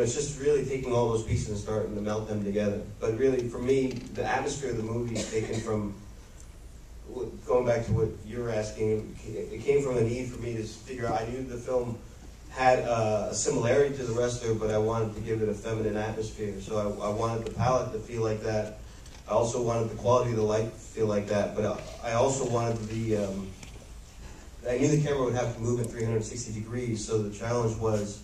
it's just really taking all those pieces and starting to melt them together. But really, for me, the atmosphere of the movie is taken from, going back to what you were asking, it came from a need for me to figure out, I knew the film had a similarity to the rest of it, but I wanted to give it a feminine atmosphere. So I wanted the palette to feel like that. I also wanted the quality of the light to feel like that, but I also wanted I knew the camera would have to move in 360 degrees, so the challenge was,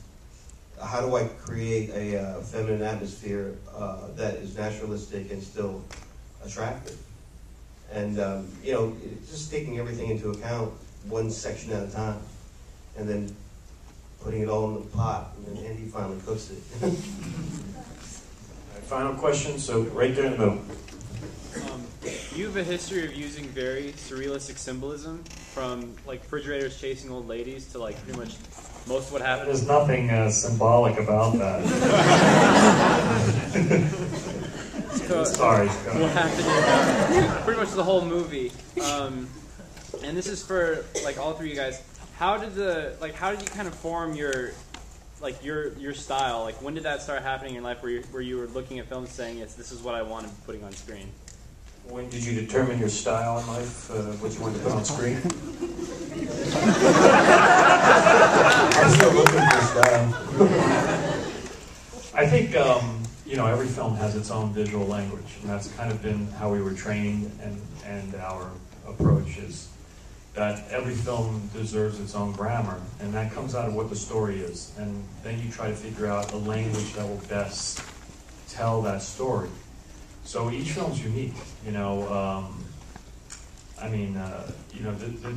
how do I create a feminine atmosphere that is naturalistic and still attractive? And, just taking everything into account, one section at a time, and then putting it all in the pot, and then Andy finally cooks it. All right, final question, so right there in the middle. You have a history of using very surrealistic symbolism, from like refrigerators chasing old ladies to like pretty much most of what happened. There's nothing symbolic about that. Sorry. What happened in pretty much the whole movie. And this is for like all three of you guys. How did you kind of form your style? Like, when did that start happening in your life where you were looking at films saying, yes, this is what I want to be putting on screen? When did you determine your style in life, what you wanted to put on screen? I'm still looking for style. I think, every film has its own visual language, and that's kind of been how we were trained, and our approach is that every film deserves its own grammar, and that comes out of what the story is. And then you try to figure out a language that will best tell that story. So each film's unique,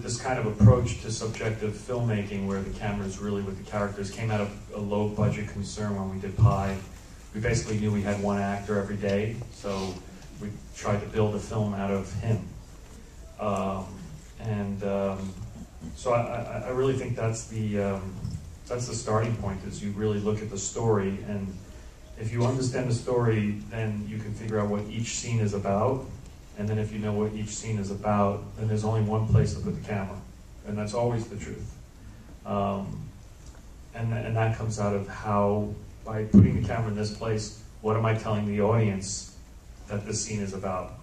this kind of approach to subjective filmmaking where the camera is really with the characters came out of a low-budget concern when we did Pi. We basically knew we had one actor every day, so we tried to build a film out of him. So I really think that's the starting point, is you really look at the story, and if you understand the story, then you can figure out what each scene is about, and then if you know what each scene is about, then there's only one place to put the camera, and that's always the truth. And that comes out of how, by putting the camera in this place, what am I telling the audience that this scene is about?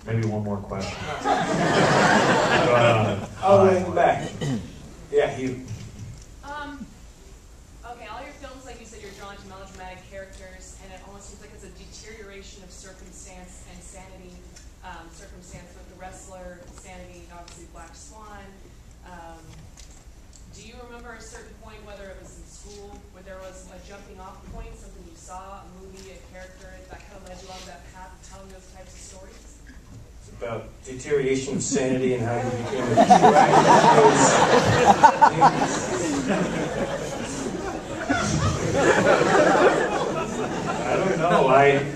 Maybe one more question. All the way in the back. Yeah, you. Okay, all your films, like you said, you're drawn to melodramatic characters, and it almost seems like it's a deterioration of circumstance and sanity. Circumstance with The Wrestler, sanity, obviously Black Swan. Do you remember a certain point, whether it was in school, where there was a jumping off point, something you saw, a movie, a character, that kind of led you on that path of telling those types of stories? About deterioration of sanity and how you became I don't know.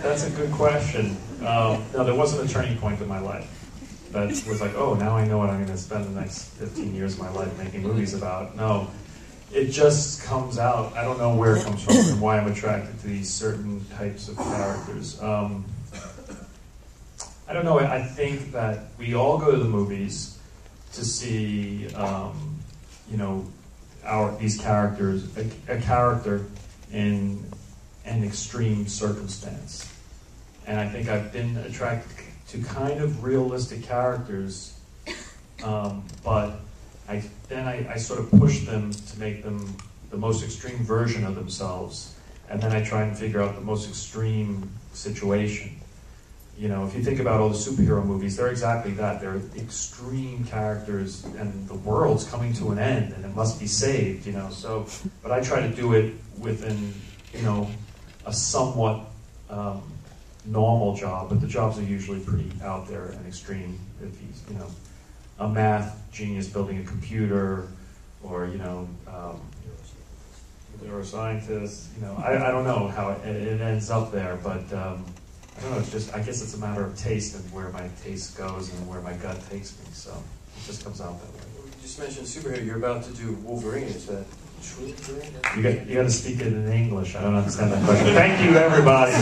That's a good question. No, there wasn't a turning point in my life that was like, oh, now I know what I'm going to spend the next 15 years of my life making movies about. No, it just comes out. I don't know where it comes from and why I'm attracted to these certain types of characters. I don't know. I think that we all go to the movies to see, these characters, a character in an extreme circumstance. And I think I've been attracted to kind of realistic characters, but I sort of push them to make them the most extreme version of themselves, and then I try and figure out the most extreme situation. If you think about all the superhero movies, they're exactly that. They're extreme characters, and the world's coming to an end, and it must be saved, So, but I try to do it within, a somewhat normal job, but the jobs are usually pretty out there and extreme. If he's, a math genius building a computer, or, neuroscientist, I don't know how it ends up there, but I don't know, I guess it's a matter of taste and where my taste goes and where my gut takes me, so it just comes out that way. You just mentioned superhero, you're about to do Wolverine, is that true? You got to speak it in English, I don't understand that question. Thank you, everybody.